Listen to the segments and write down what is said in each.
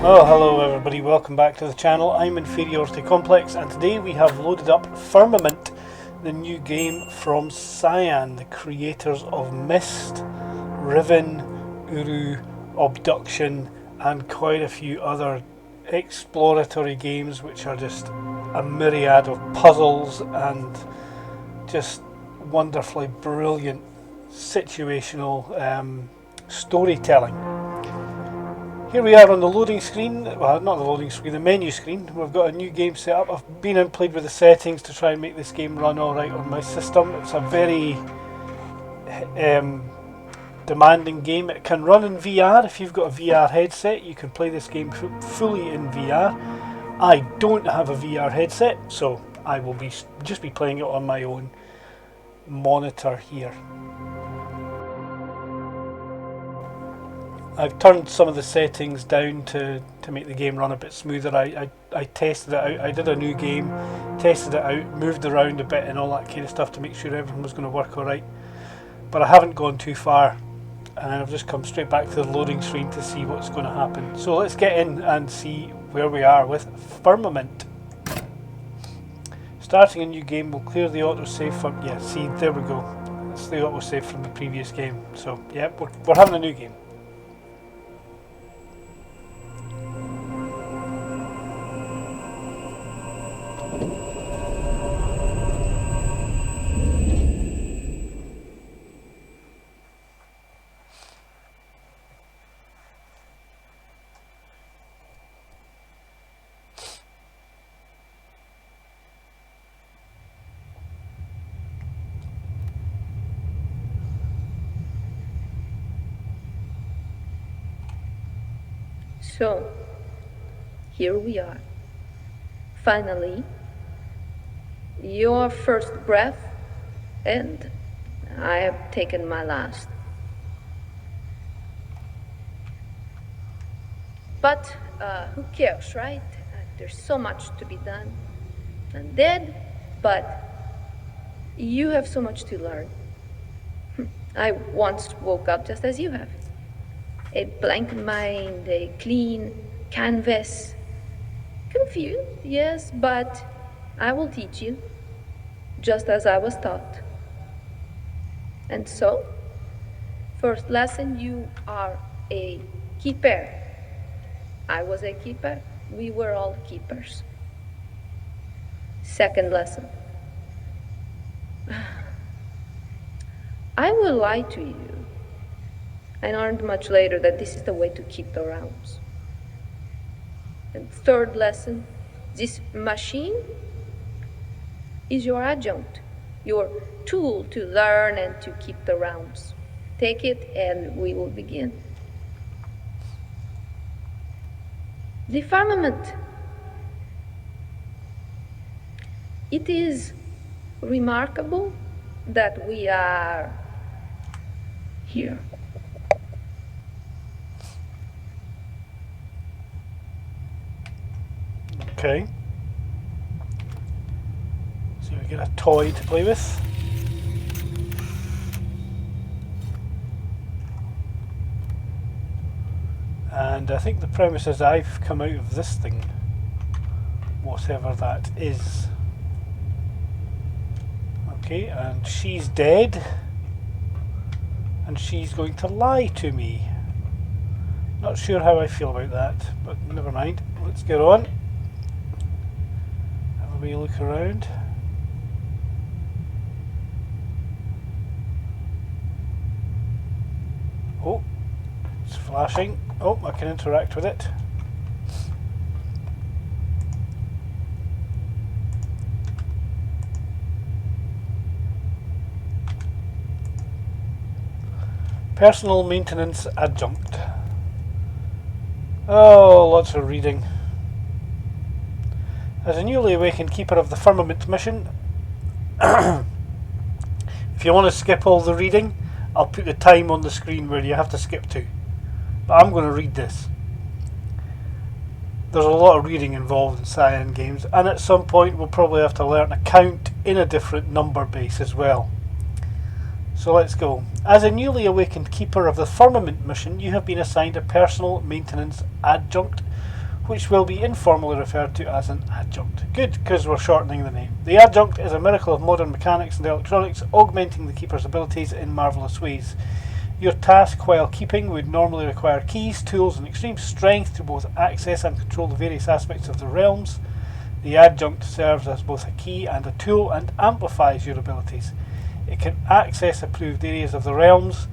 Well, hello everybody, welcome back to the channel. I'm Inferiority Complex, and today we have loaded up Firmament, the new game from Cyan, the creators of Myst, Riven, Uru, Abduction, and quite a few other exploratory games which are just a myriad of puzzles and just wonderfully brilliant situational storytelling. Here we are on the loading screen, well not the loading screen, the menu screen. We've got a new game set up. I've been and played with the settings to try and make this game run alright on my system. It's a very demanding game. It can run in VR. If you've got a VR headset, you can play this game fully in VR. I don't have a VR headset, so I will just be playing it on my own monitor here. I've turned some of the settings down to make the game run a bit smoother. I tested it out. I did a new game, tested it out, moved around a bit and all that kind of stuff to make sure everything was going to work alright. But I haven't gone too far, and I've just come straight back to the loading screen to see what's going to happen. So let's get in and see where we are with Firmament. Starting a new game will clear the autosave from... yeah, see, there we go. It's the autosave from the previous game. So, yeah, we're having a new game. So, here we are. Finally, your first breath, and I have taken my last. But who cares, right? There's so much to be done. I'm dead, but you have so much to learn. I once woke up just as you have. A blank mind, a clean canvas. Confused, yes, but I will teach you, just as I was taught. And so, first lesson, you are a keeper. I was a keeper, we were all keepers. Second lesson. I will lie to you. I learned much later that this is the way to keep the realms. And third lesson, this machine is your adjunct, your tool to learn and to keep the realms. Take it and we will begin. The firmament. It is remarkable that we are here. Okay. So we get a toy to play with. And I think the premise is I've come out of this thing, whatever that is. Okay, and she's dead. And she's going to lie to me. Not sure how I feel about that, but never mind. Let's get on. We look around. Oh, it's flashing. Oh, I can interact with it. Personal maintenance adjunct. Oh, lots of reading. As a newly awakened keeper of the Firmament mission, if you want to skip all the reading, I'll put the time on the screen where you have to skip to. But I'm going to read this. There's a lot of reading involved in Cyan games, and at some point we'll probably have to learn to count in a different number base as well. So let's go. As a newly awakened keeper of the Firmament mission, you have been assigned a personal maintenance adjunct which will be informally referred to as an adjunct. Good, because we're shortening the name. The adjunct is a miracle of modern mechanics and electronics, augmenting the keeper's abilities in marvellous ways. Your task while keeping would normally require keys, tools, and extreme strength to both access and control the various aspects of the realms. The adjunct serves as both a key and a tool and amplifies your abilities. It can access approved areas of the realms,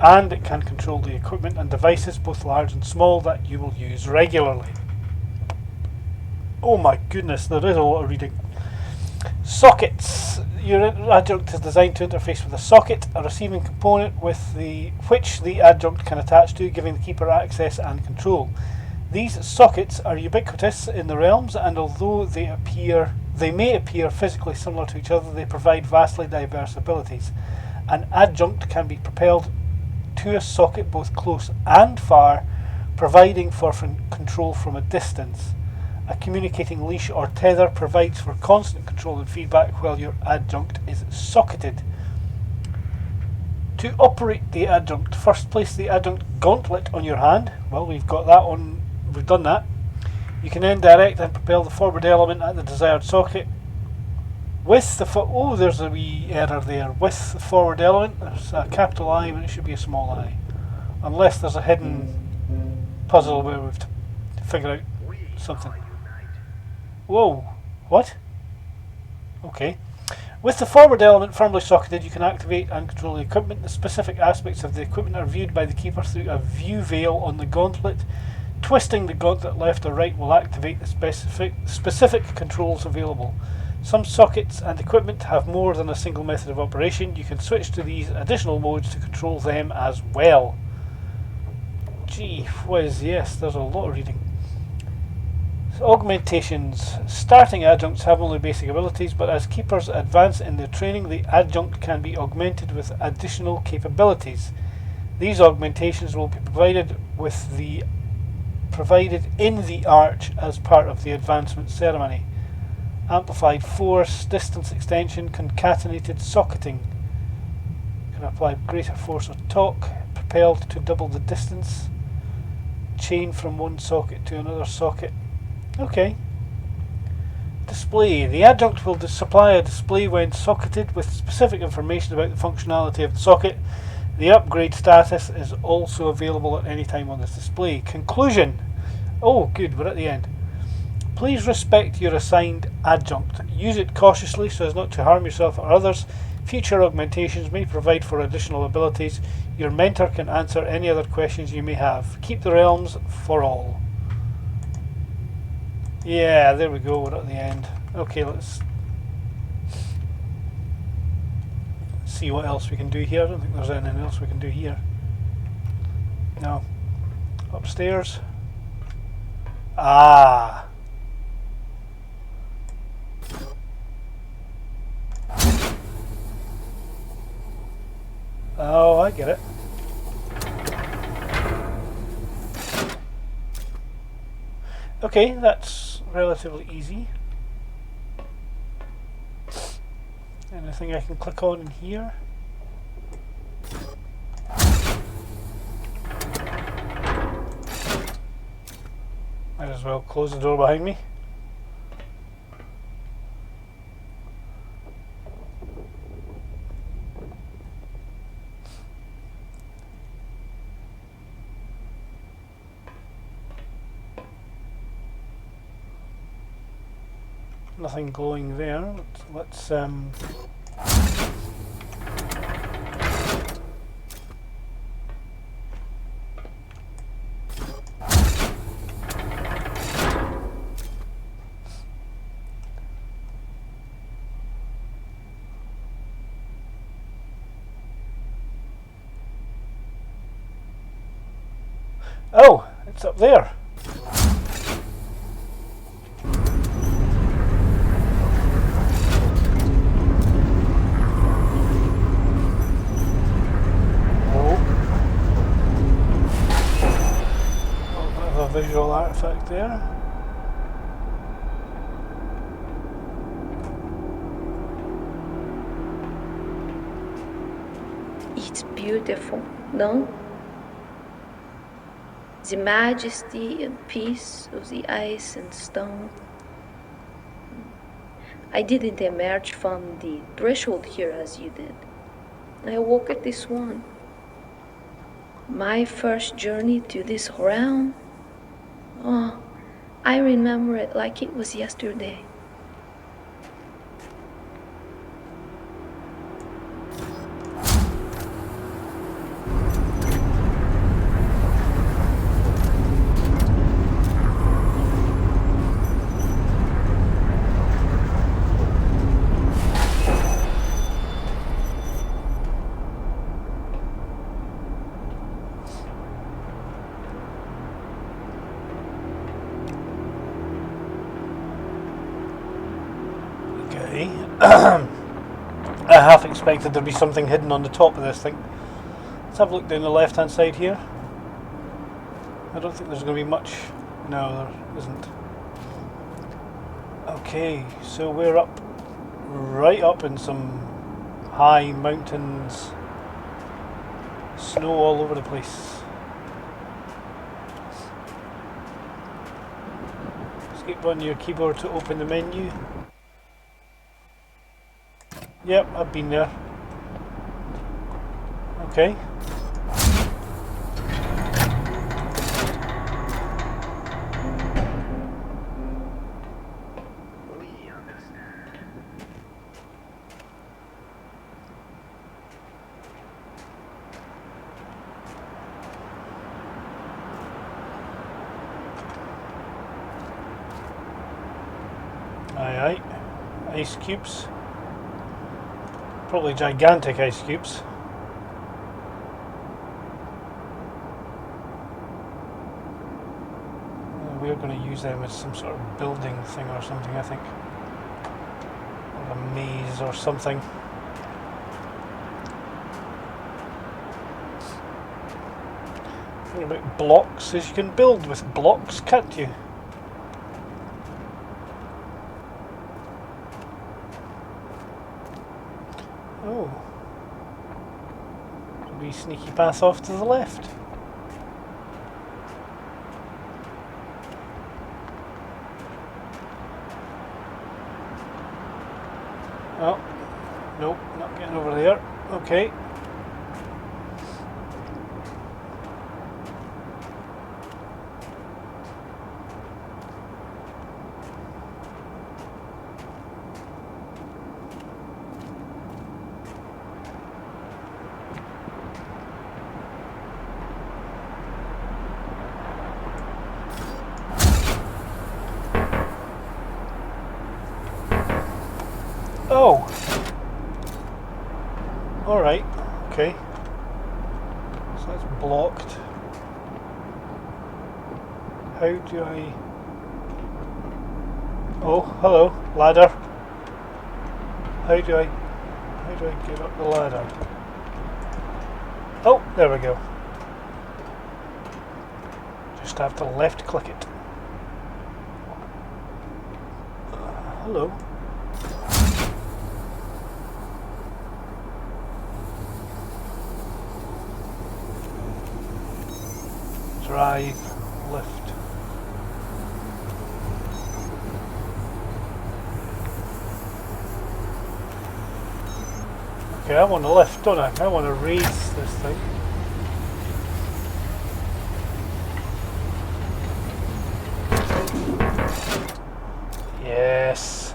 and it can control the equipment and devices, both large and small, that you will use regularly. Oh my goodness, there is a lot of reading. Sockets. Your adjunct is designed to interface with a socket, a receiving component with which the adjunct can attach to, giving the keeper access and control. These sockets are ubiquitous in the realms, and although they may appear physically similar to each other, they provide vastly diverse abilities. An adjunct can be propelled to a socket both close and far, providing for control from a distance. A communicating leash or tether provides for constant control and feedback while your adjunct is socketed. To operate the adjunct, first place the adjunct gauntlet on your hand. Well, we've got that on, we've done that. You can then direct and propel the forward element at the desired socket. With the there's a wee error there. With the forward element, there's a capital I when it should be a small I. Unless there's a hidden puzzle where we've to figure out something. Whoa, what? Okay. With the forward element firmly socketed, you can activate and control the equipment. The specific aspects of the equipment are viewed by the keeper through a view veil on the gauntlet. Twisting the gauntlet left or right will activate the specific controls available. Some sockets and equipment have more than a single method of operation. You can switch to these additional modes to control them as well. Gee whiz, yes, there's a lot of reading. So, augmentations. Starting adjuncts have only basic abilities, but as keepers advance in their training, the adjunct can be augmented with additional capabilities. These augmentations will be provided in the arch as part of the advancement ceremony. Amplified force, distance extension, concatenated socketing. Can apply greater force or torque, propelled to double the distance. Chain from one socket to another socket. Okay. Display. The adjunct will supply a display when socketed with specific information about the functionality of the socket. The upgrade status is also available at any time on this display. Conclusion. Oh, good, we're at the end. Please respect your assigned adjunct. Use it cautiously so as not to harm yourself or others. Future augmentations may provide for additional abilities. Your mentor can answer any other questions you may have. Keep the realms for all. Yeah, there we go, we're at the end. Okay, let's see what else we can do here. I don't think there's anything else we can do here. No. Upstairs. Ah. Oh, I get it. Okay, that's relatively easy. Anything I can click on in here? Might as well close the door behind me. Nothing glowing there. Let's oh, it's up there. Visual artifact there. It's beautiful, no? the majesty and peace of the ice and stone. I didn't emerge from the threshold here as you did. I awoke at this one. My first journey to this realm. Oh, I remember it like it was yesterday. I half expected there'd be something hidden on the top of this thing. Let's have a look down the left hand side here. I don't think there's going to be much. No, there isn't. Okay, so we're up, right up in some high mountains. Snow all over the place. Escape on your keyboard to open the menu. Yep, I've been there. Okay. Aye, aye. Ice cubes. Probably gigantic ice cubes. We're going to use them as some sort of building thing or something, I think. Or a maze or something. The thing about blocks is you can build with blocks, can't you? Oh. A wee sneaky path off to the left. Oh. Nope, not getting over there. Okay. Oh! Alright, okay. So that's blocked. How do I... Oh, hello, ladder. How do I get up the ladder? Oh, there we go. Just have to left click it. Hello. Drive, lift. Okay, I want to lift, don't I? I want to raise this thing. Yes.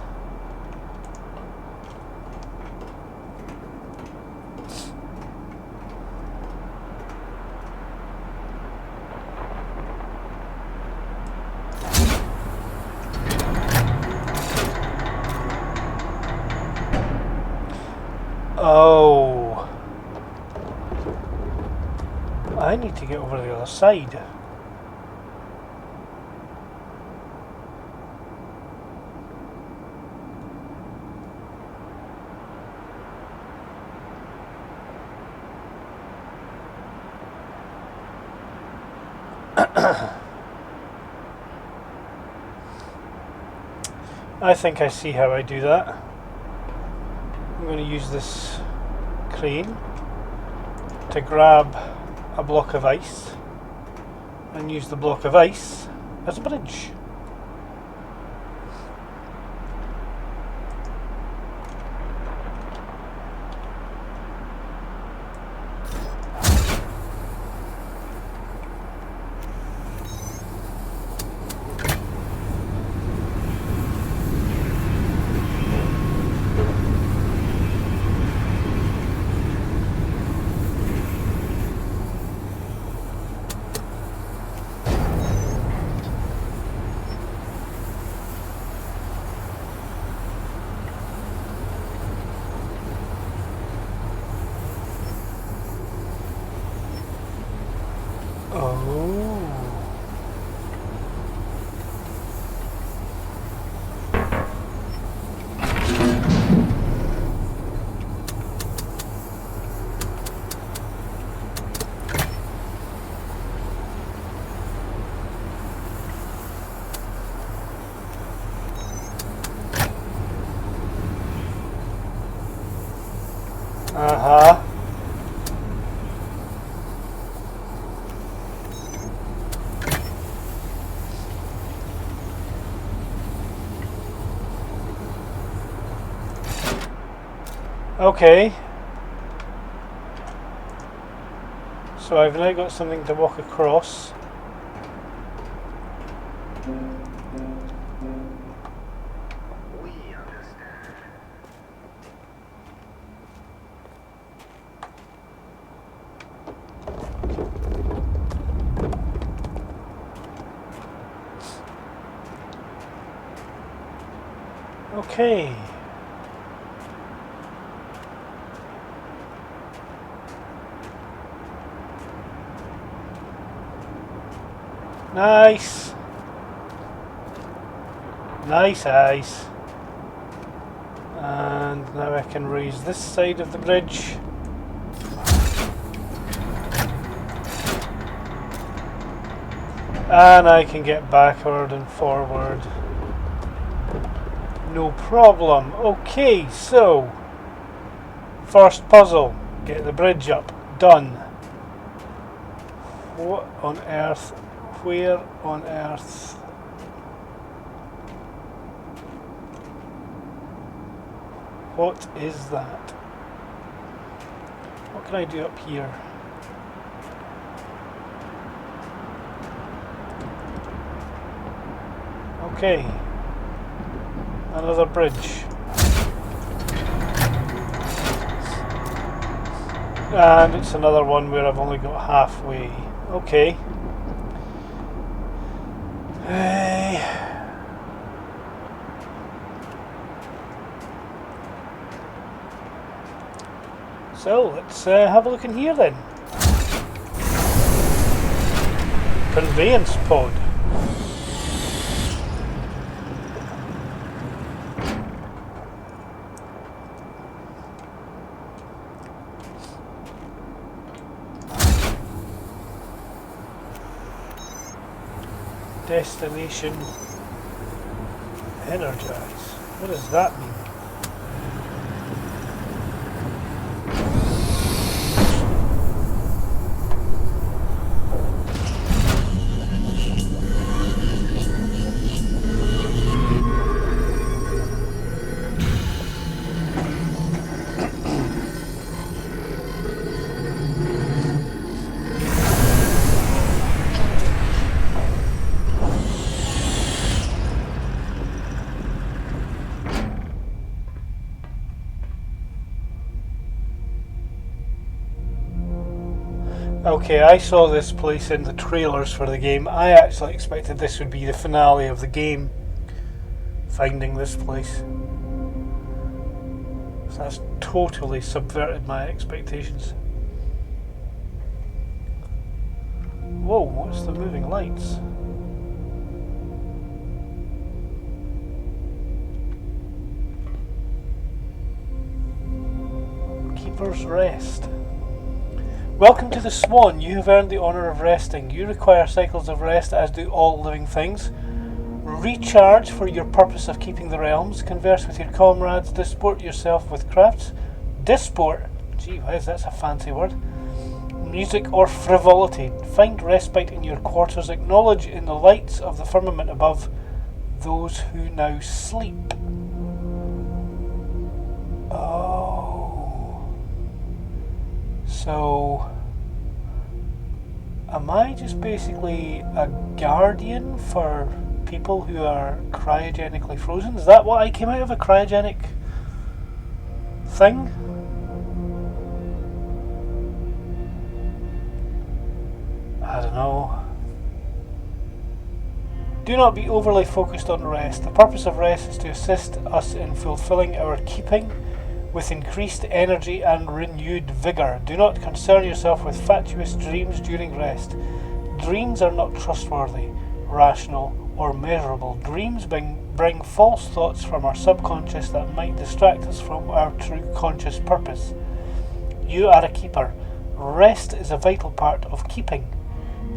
Oh, I need to get over the other side. I think I see how I do that. I'm going to use this crane to grab a block of ice and use the block of ice as a bridge. Uh-huh. Okay. So I've now got something to walk across. Okay. Nice. Nice ice. And now I can raise this side of the bridge. And I can get backward and forward. No problem. Okay, so first puzzle, get the bridge up. Done. What on earth? Where on earth? What is that? What can I do up here? Okay. Another bridge. And it's another one where I've only got halfway. Okay. So let's have a look in here then. Conveyance pod. Destination energize. What does that mean? Okay, I saw this place in the trailers for the game. I actually expected this would be the finale of the game. Finding this place. So that's totally subverted my expectations. Whoa, what's the moving lights? Keeper's Rest. Welcome to the Swan. You have earned the honour of resting. You require cycles of rest, as do all living things. Recharge for your purpose of keeping the realms. Converse with your comrades. Disport yourself with crafts. Disport? Gee whiz, that's a fancy word. music or frivolity. Find respite in your quarters. Acknowledge in the lights of the firmament above those who now sleep. Oh. So, am I just basically a guardian for people who are cryogenically frozen? Is that what I came out of, a cryogenic thing? I don't know. Do not be overly focused on rest. The purpose of rest is to assist us in fulfilling our keeping with increased energy and renewed vigour. Do not concern yourself with fatuous dreams during rest. Dreams are not trustworthy, rational, or measurable. Dreams bring false thoughts from our subconscious that might distract us from our true conscious purpose. You are a keeper. Rest is a vital part of keeping.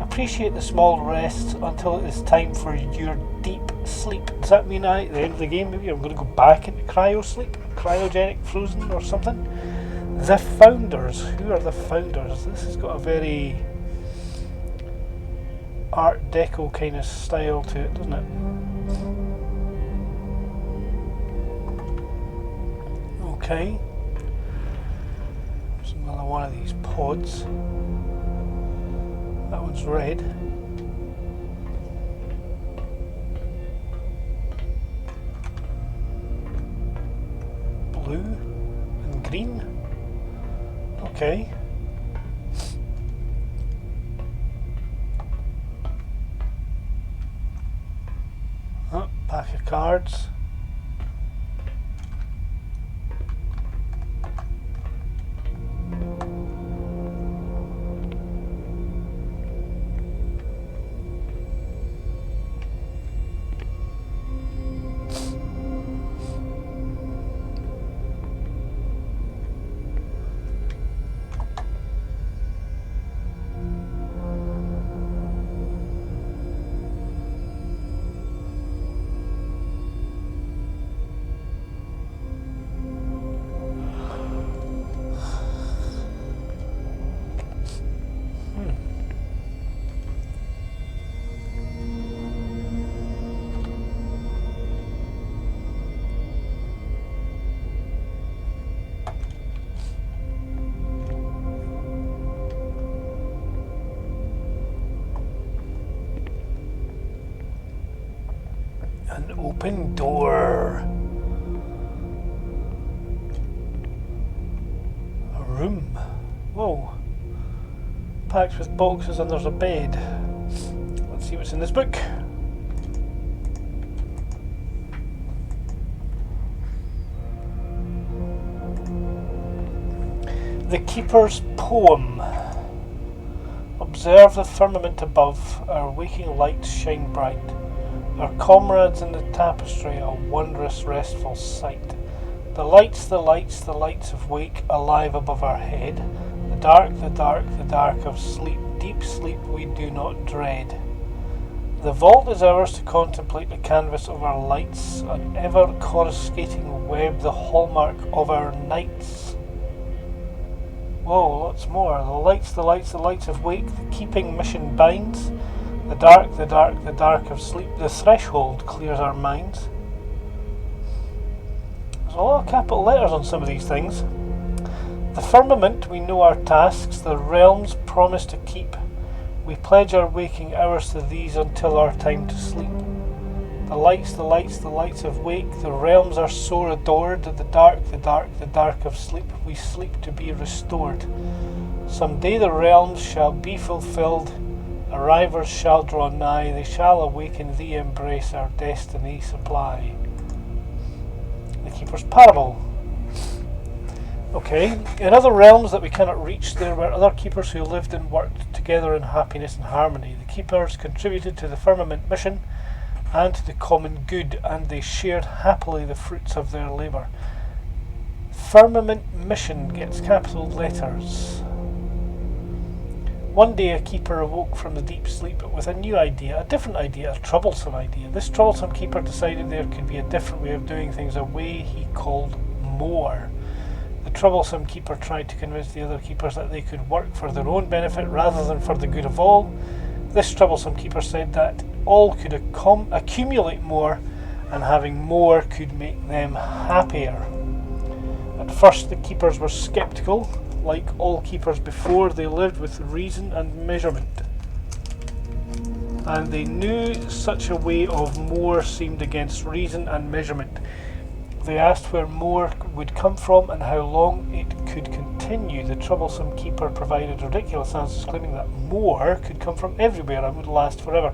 Appreciate the small rests until it is time for your deep sleep. Does that mean at the end of the game maybe I'm going to go back into cryo sleep? Cryogenic frozen or something? The founders. Who are the founders? This has got a very Art Deco kind of style to it, doesn't it? Okay. There's another one of these pods. That one's red. Blue and green. Okay. Oh, pack of cards. An open door. A room. Whoa. Packed with boxes and there's a bed. Let's see what's in this book. The Keeper's Poem. Observe the firmament above, our waking lights shine bright. Our comrades in the tapestry, a wondrous restful sight. The lights, the lights, the lights of wake, alive above our head. The dark, the dark, the dark of sleep, deep sleep we do not dread. The vault is ours to contemplate the canvas of our lights, an ever coruscating web, the hallmark of our nights. Whoa, lots more. The lights, the lights, the lights of wake, the keeping mission binds. The dark, the dark, the dark of sleep, the threshold clears our minds. There's a lot of capital letters on some of these things. The firmament, we know our tasks, the realms promise to keep. We pledge our waking hours to these until our time to sleep. The lights, the lights, the lights of wake, the realms are so adored. The dark, the dark, the dark of sleep, we sleep to be restored. Someday the realms shall be fulfilled. Arrivers shall draw nigh, they shall awaken thee, embrace our destiny supply. The Keeper's Parable. Okay, in other realms that we cannot reach, there were other keepers who lived and worked together in happiness and harmony. The keepers contributed to the firmament mission and to the common good, and they shared happily the fruits of their labour. Firmament mission gets capital letters. One day a keeper awoke from the deep sleep with a new idea, a different idea, a troublesome idea. This troublesome keeper decided there could be a different way of doing things, a way he called more. The troublesome keeper tried to convince the other keepers that they could work for their own benefit rather than for the good of all. This troublesome keeper said that all could accumulate more, and having more could make them happier. At first the keepers were sceptical, like all keepers before. They lived with reason and measurement, and they knew such a way of more seemed against reason and measurement. They asked where more would come from and how long it could continue. The troublesome keeper provided ridiculous answers, claiming that more could come from everywhere and would last forever.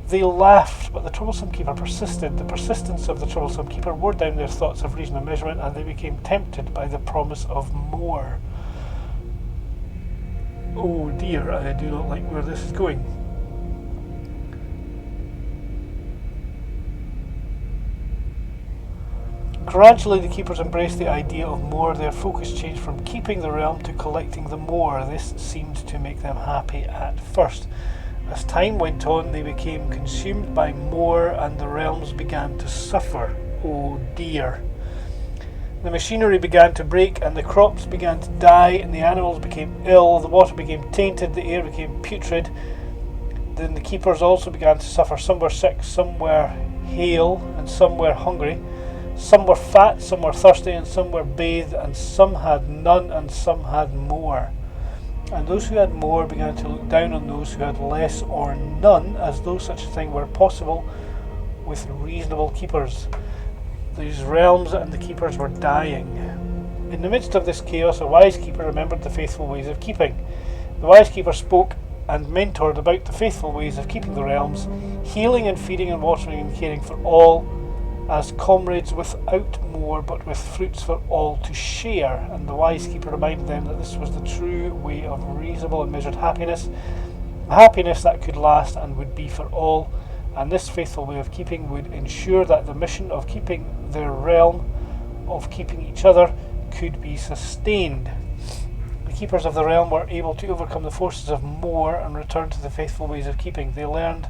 They laughed, but the troublesome keeper persisted. The persistence of the troublesome keeper wore down their thoughts of reason and measurement, and they became tempted by the promise of more. Oh dear, I do not like where this is going. Gradually the keepers embraced the idea of more. Their focus changed from keeping the realm to collecting the more. This seemed to make them happy at first. As time went on, they became consumed by more, and the realms began to suffer. Oh dear. The machinery began to break, and the crops began to die, and the animals became ill, the water became tainted, the air became putrid. Then the keepers also began to suffer. Some were sick, some were hale, and some were hungry. Some were fat, some were thirsty, and some were bathed, and some had none, and some had more. And those who had more began to look down on those who had less or none, as though such a thing were possible with reasonable keepers. These realms and the keepers were dying. In the midst of this chaos, a wise keeper remembered the faithful ways of keeping. The wise keeper spoke and mentored about the faithful ways of keeping the realms, healing and feeding and watering and caring for all, as comrades without more, but with fruits for all to share. And the wise keeper reminded them that this was the true way of reasonable and measured happiness, a happiness that could last and would be for all. And this faithful way of keeping would ensure that the mission of keeping their realm, of keeping each other, could be sustained. The keepers of the realm were able to overcome the forces of more and return to the faithful ways of keeping. They learned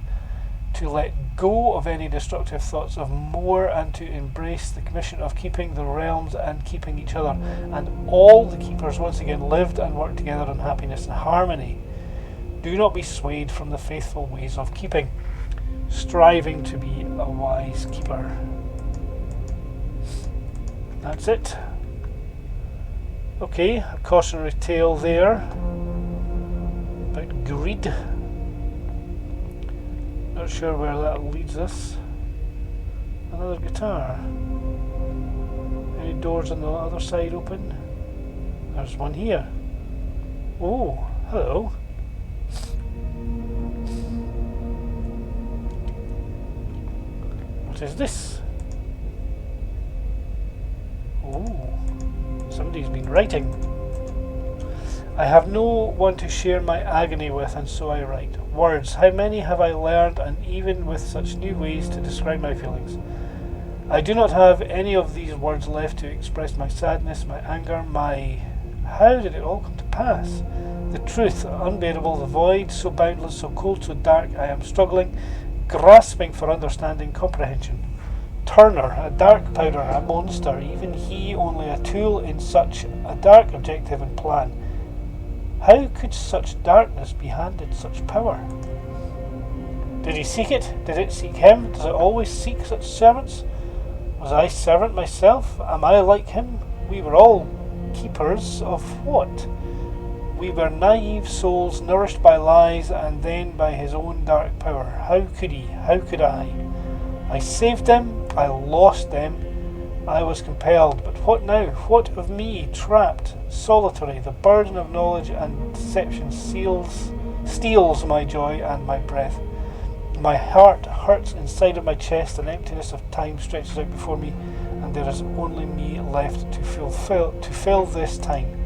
to let go of any destructive thoughts of more and to embrace the mission of keeping the realms and keeping each other. And all the keepers once again lived and worked together in happiness and harmony. Do not be swayed from the faithful ways of keeping, striving to be a wise keeper. That's it. Okay, a cautionary tale there about greed. Not sure where that leads us. Another guitar. Any doors on the other side open? There's one here. Oh, hello. What is this? Oh, somebody's been writing. I have no one to share my agony with, and so I write. Words, how many have I learned, and even with such new ways to describe my feelings. I do not have any of these words left to express my sadness, my anger, my... How did it all come to pass? The truth, unbearable, the void, so boundless, so cold, so dark, I am struggling, grasping for understanding, comprehension. Turner, a dark powder, a monster, even he only a tool in such a dark objective and plan. How could such darkness be handed such power? Did he seek it? Did it seek him? Does it always seek such servants? Was I servant myself? Am I like him? We were all keepers of what? We were naive souls nourished by lies and then by his own dark power. How could he? How could I? I saved them. I lost them. I was compelled, but what now? What of me, trapped, solitary? The burden of knowledge and deception steals my joy and my breath. My heart hurts inside of my chest, an emptiness of time stretches out before me, and there is only me left to fill this time.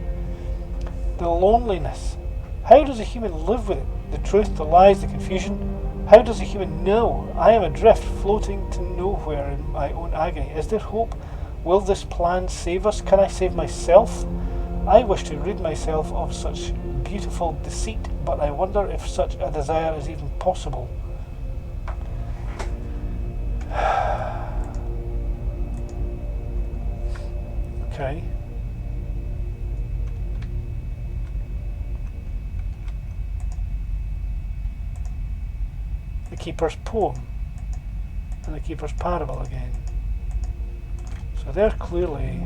The loneliness. How does a human live with it? The truth, the lies, the confusion. How does a human know? I am adrift, floating to nowhere in my own agony. Is there hope? Will this plan save us? Can I save myself? I wish to rid myself of such beautiful deceit, but I wonder if such a desire is even possible. Okay. the Keeper's Poem and the Keeper's Parable again. So they're clearly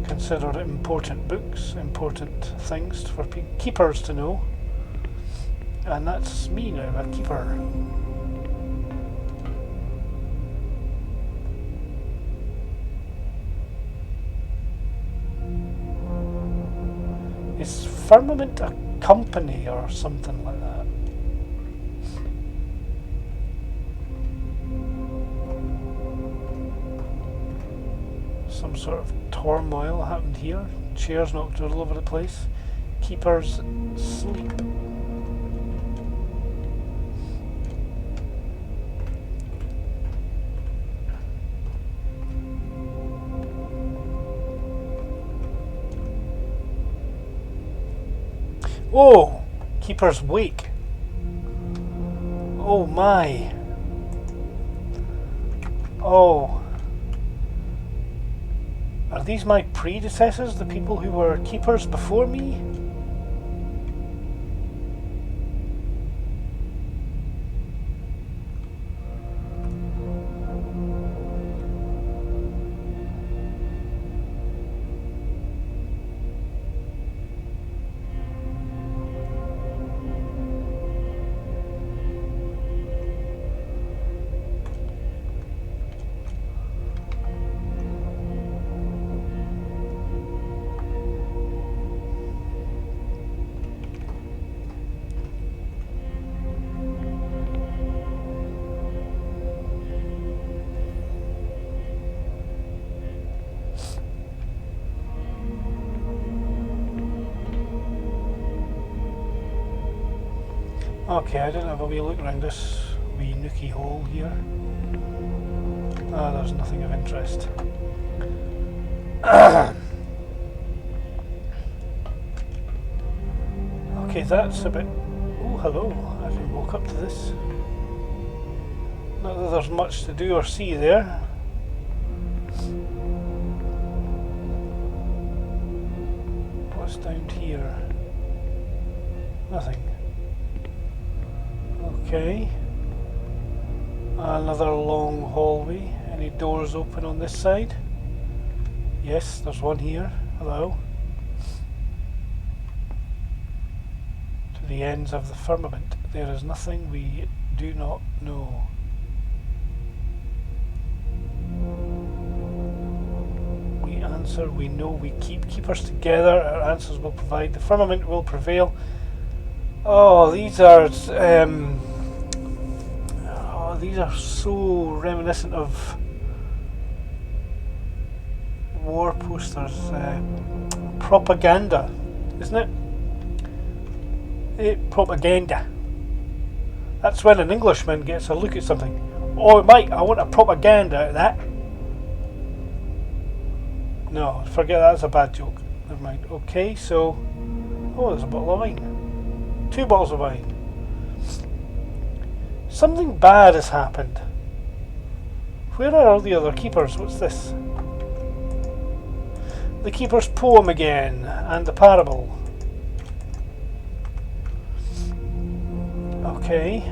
considered important books, important things for keepers to know. And that's me now, a keeper. Is Firmament a company or something like that? Some sort of turmoil happened here. Chairs knocked all over the place. Keepers sleep. Oh! Keepers wake. Oh my. Oh. Are these my predecessors, the people who were keepers before me? Okay, I didn't have a wee look around this wee nookie hole here. Ah, there's nothing of interest. Okay, that's a bit... Oh, hello. I can walk up to this. Not that there's much to do or see there. What's down here? Nothing. Okay. Another long hallway. Any doors open on this side? Yes, there's one here. Hello. To the ends of the firmament. There is nothing we do not know. We answer, we know, we keep keepers together. Our answers will provide. The firmament will prevail. Oh, these are these are so reminiscent of war posters, propaganda, isn't it? Propaganda. That's when an Englishman gets a look at something. Oh, mate, I want a propaganda out of that. No, forget that, that's a bad joke. Never mind. Okay, so... Oh, there's a bottle of wine. 2 bottles of wine. Something bad has happened. Where are all the other keepers? What's this? The Keeper's Poem again, and the Parable. Okay.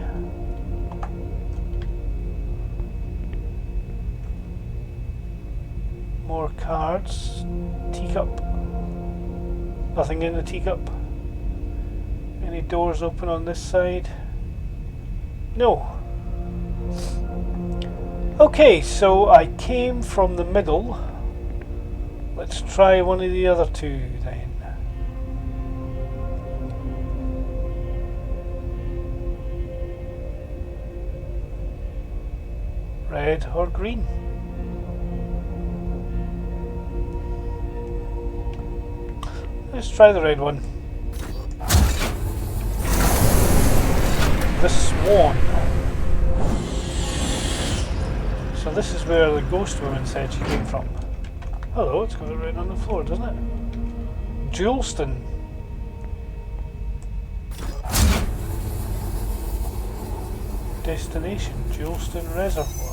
More cards. Teacup. Nothing in the teacup. Any doors open on this side? No. Okay, so I came from the middle. Let's try one of the other two then. Red or green? Let's try the red one. The Swan. So this is where the ghost woman said she came from. Hello, it's got it written on the floor, doesn't it? Juleston. Destination, Juleston Reservoir.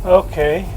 Okay.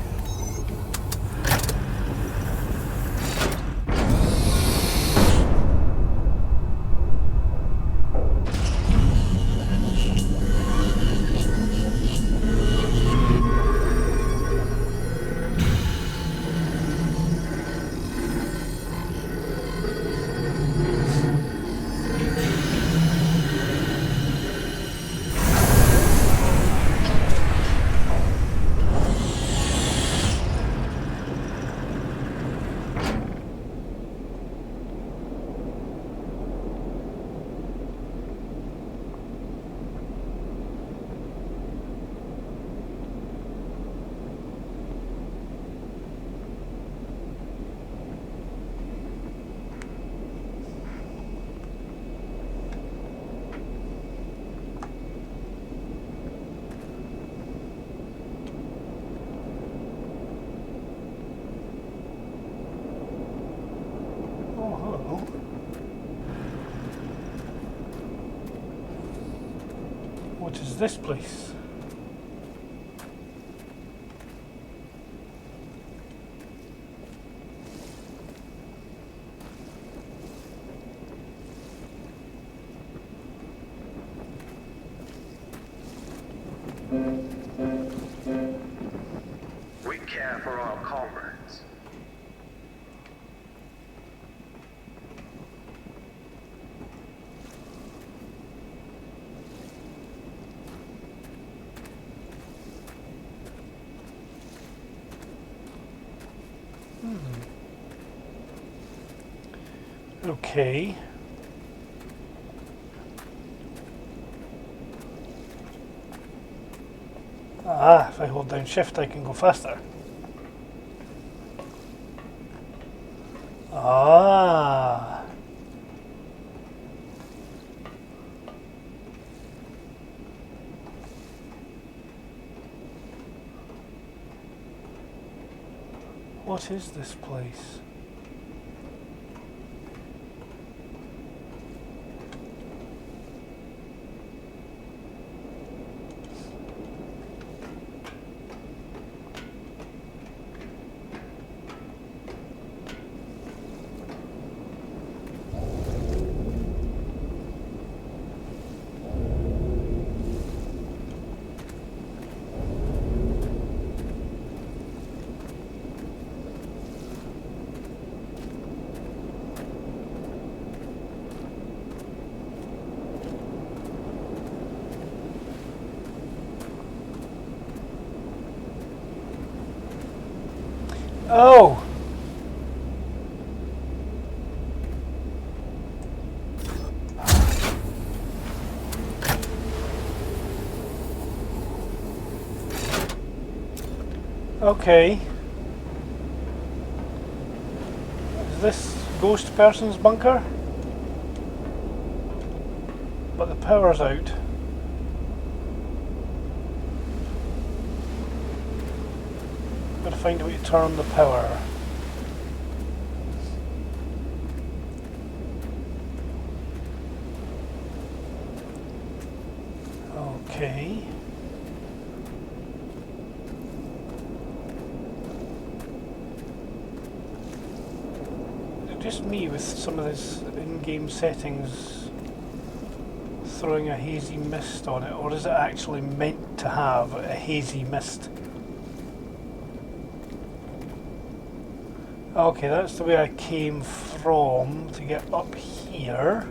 Oh, hello. What is this place? We care for our comrades. Okay. Ah, if I hold down shift I can go faster. Ah. What is this place? Oh! Okay. Is this ghost person's bunker? But the power's out. Gotta find a way to turn on the power. Okay. Just me with some of this in-game settings throwing a hazy mist on it, or is it actually meant to have a hazy mist? Okay, that's the way I came from to get up here.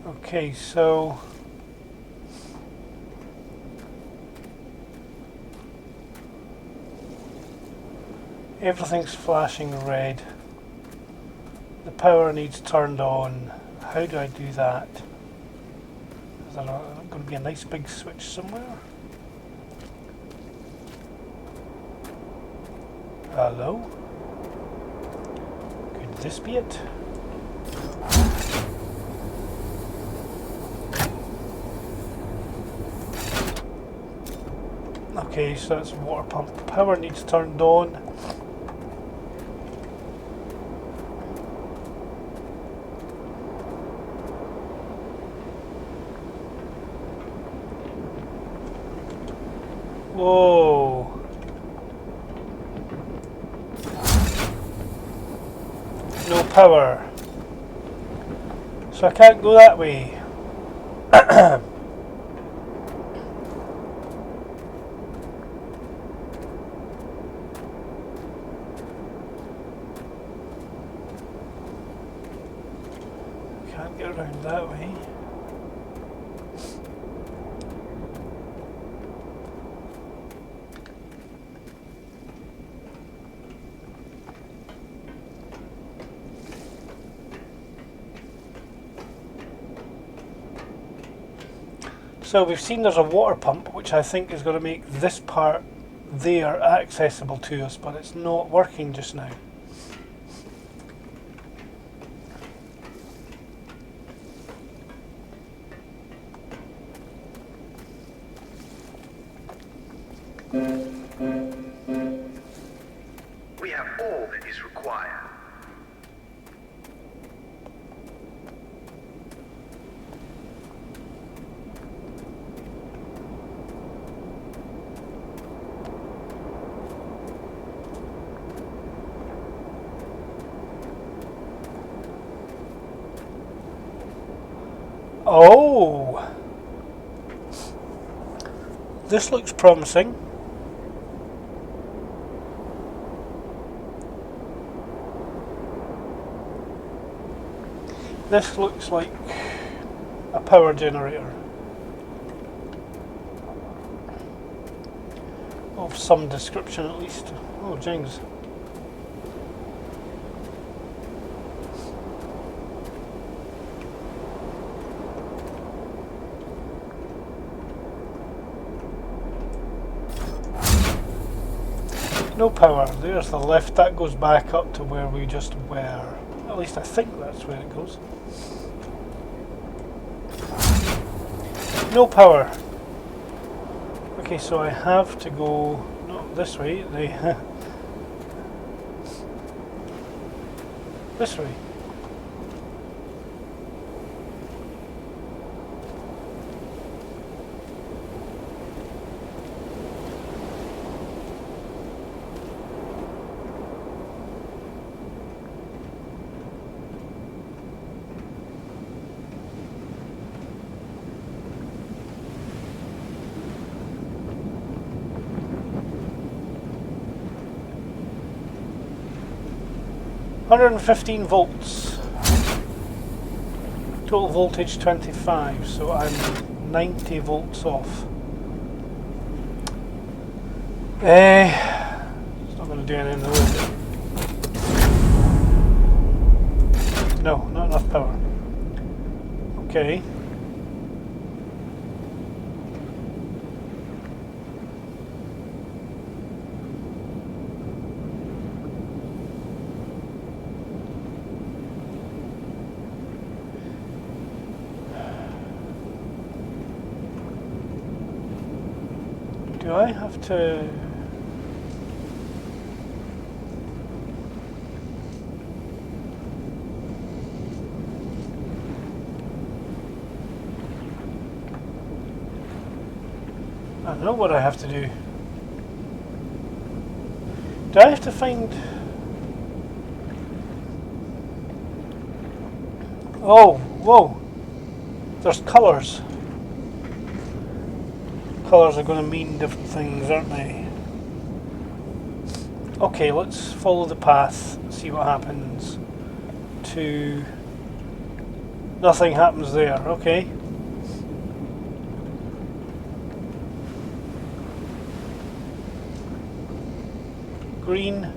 Okay, so everything's flashing red. The power needs turned on. How do I do that? Is there going to be a nice big switch somewhere? Hello? Could this be it? Okay, so that's water pump. Power needs turned on. Whoa. No power. So I can't go that way. Can't get around that way. So we've seen there's a water pump, which I think is going to make this part there accessible to us, but it's not working just now. We have all that is required. Oh! This looks promising. This looks like a power generator of some description at least. Oh, Jings. No power. There's the lift. That goes back up to where we just were. At least I think that's where it goes. No power. Okay, so I have to go not this way. This way. $115 volts. Total voltage 25, so I'm 90 volts off. It's not going to do anything though, is it? No, not enough power. Okay. Do I have to... I don't know what I have to do. Do I have to find... Oh, whoa. There's colours. Colours are going to mean different things, aren't they? Okay, let's follow the path, see what happens. To... Nothing happens there, okay. Green.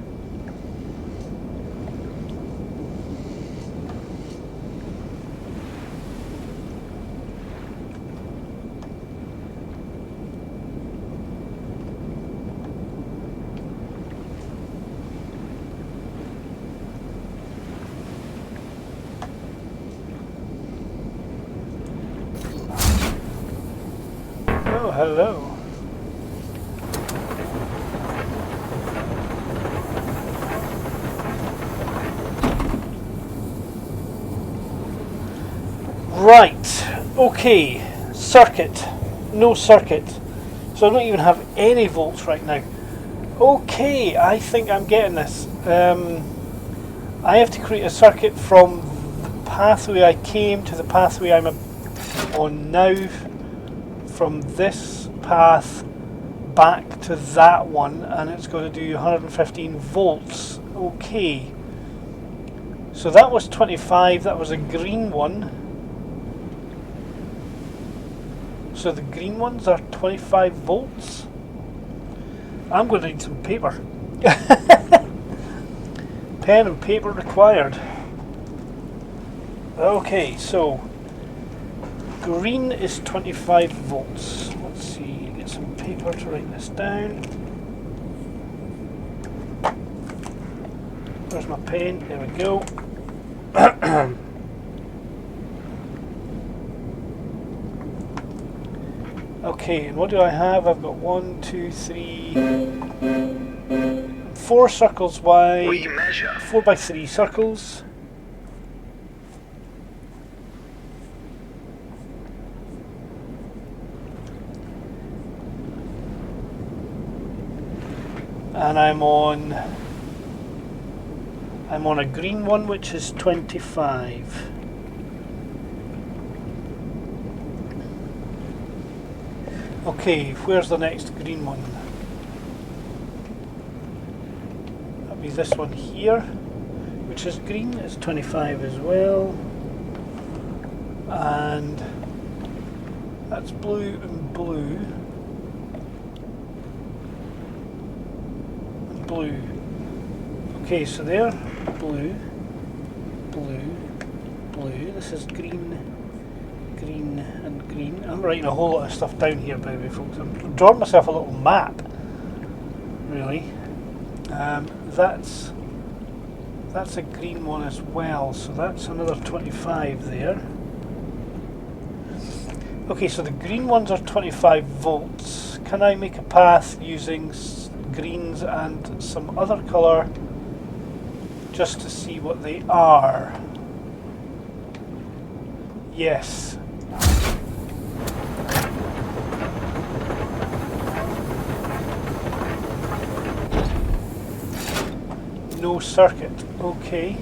hello. Right, okay, circuit, no circuit, so I don't even have any volts right now. Okay, I think I'm getting this. I have to create a circuit from the pathway I came to the pathway I'm on now, from this path back to that one, and it's going to do 115 volts. Okay, so that was 25, that was a green one. So the green ones are 25 volts. I'm going to need some paper. Pen and paper required. Okay, so green is 25 volts. Let's see, get some paper to write this down. Where's my pen? There we go. Okay, and what do I have? I've got 1, 2, 3, 4 circles wide, We measure. 4 by 3 circles. And I'm on a green one, which is 25. Okay, where's the next green one? That'll be this one here, which is green. It's 25 as well. And that's blue and blue. And blue. Okay, so there, blue, blue, blue. This is green, green and green. I'm writing a whole lot of stuff down here, by the way, folks. I'm drawing myself a little map, really. That's a green one as well, so that's another 25 there. Okay, so the green ones are 25 volts. Can I make a path using greens and some other colour just to see what they are? Yes. No circuit. Okay.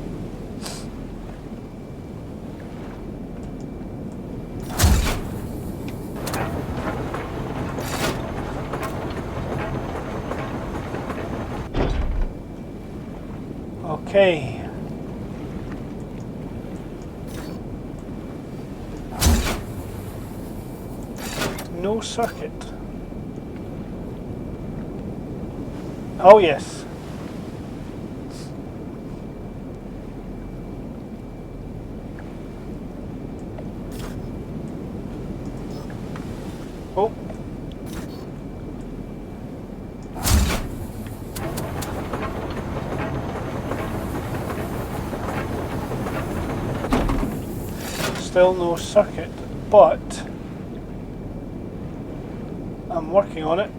Okay. No circuit. Oh yes. Oh. Still no circuit, but I'm working on it.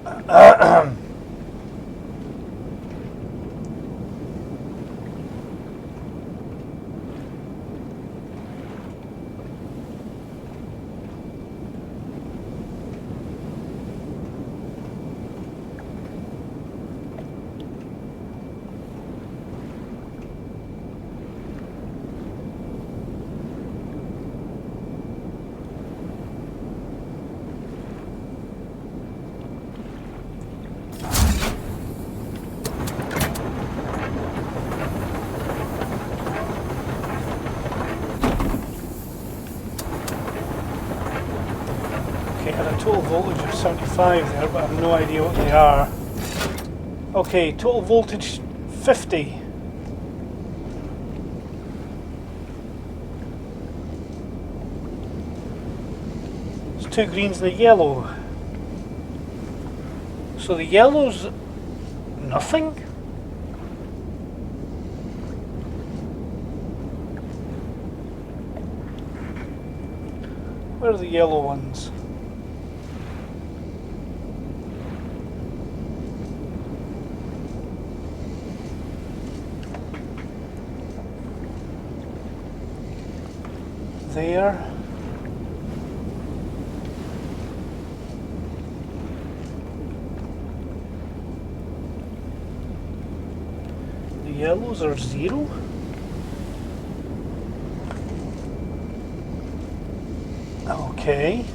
Total voltage of 75 there, but I have no idea what they are. Okay, total voltage 50. There's 2 greens and a yellow. So the yellow's nothing? Where are the yellow ones? there. The yellows are 0. Okay.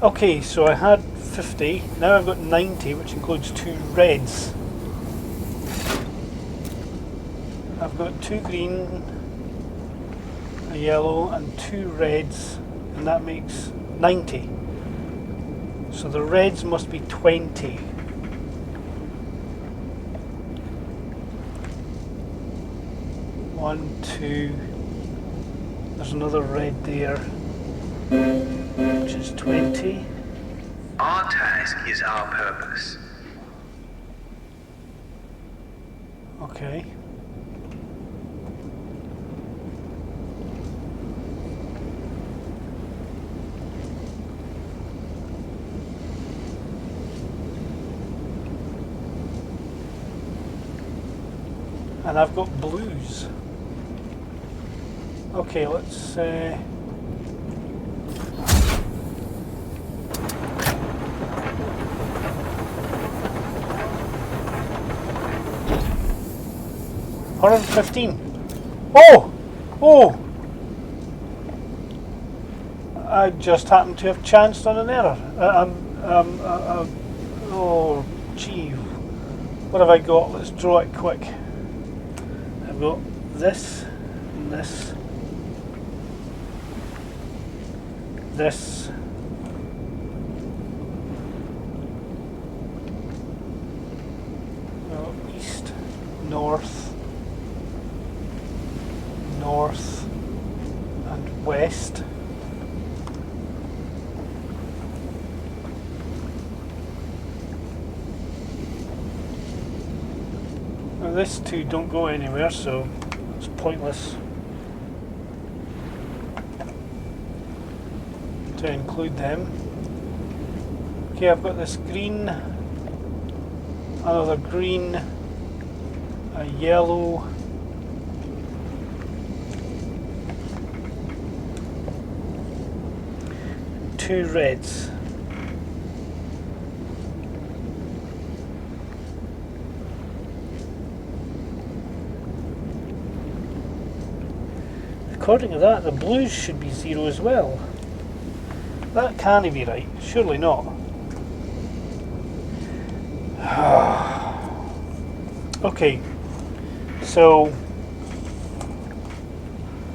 Okay, so I had 50, now I've got 90, which includes 2 reds. I've got 2 green, a yellow and 2 reds, and that makes 90. So the reds must be 20. One, two, there's another red there, which is 20. Our task is our purpose. Okay. And I've got blues. Okay, let's $115. Oh! Oh! I just happened to have chanced on an error. Oh, gee. What have I got? Let's draw it quick. I've got this, and this, this, east, north, north, and west. Now this two don't go anywhere, so it's pointless to include them. Okay, I've got this green, another green, a yellow, two reds. According to that, the blues should be 0 as well. That can't be right, surely not. Okay, so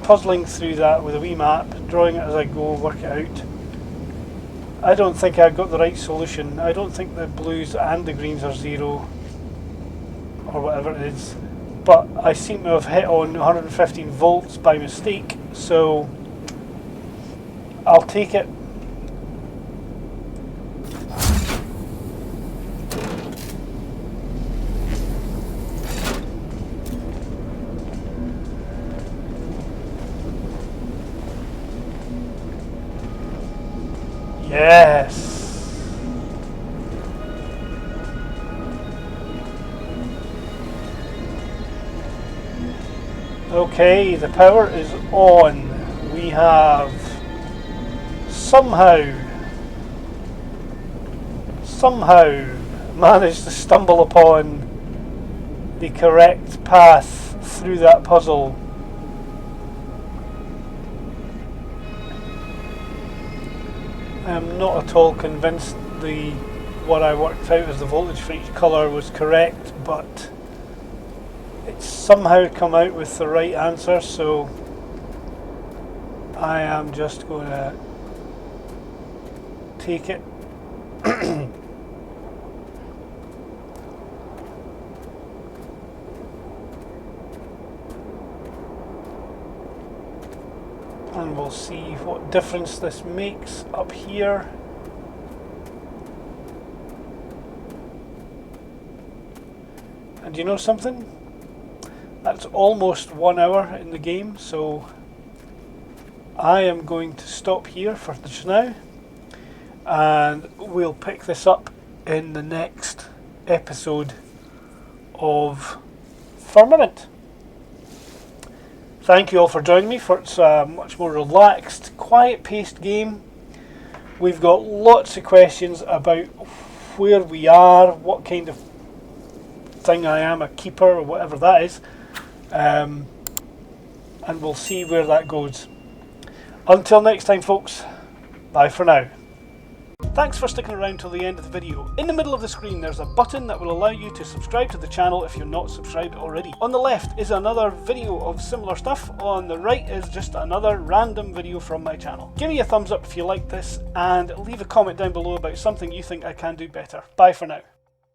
puzzling through that with a wee map, drawing it as I go, work it out. I don't think I got the right solution. I don't think the blues and the greens are 0 or whatever it is. But I seem to have hit on 115 volts by mistake, so I'll take it. Yes. Okay, the power is on. We have somehow managed to stumble upon the correct path through that puzzle. I am not at all convinced what I worked out as the voltage for each colour was correct, but it's somehow come out with the right answer, so I am just going to take it. And we'll see what difference this makes up here. And you know something? That's almost 1 hour in the game, so I am going to stop here for just now, and we'll pick this up in the next episode of Firmament. Thank you all for joining me for it's a much more relaxed, quiet-paced game. We've got lots of questions about where we are, what kind of thing I am, a keeper or whatever that is, and we'll see where that goes. Until next time, folks, bye for now. Thanks for sticking around till the end of the video. In the middle of the screen there's a button that will allow you to subscribe to the channel if you're not subscribed already. On the left is another video of similar stuff, on the right is just another random video from my channel. Give me a thumbs up if you like this, and leave a comment down below about something you think I can do better. Bye for now.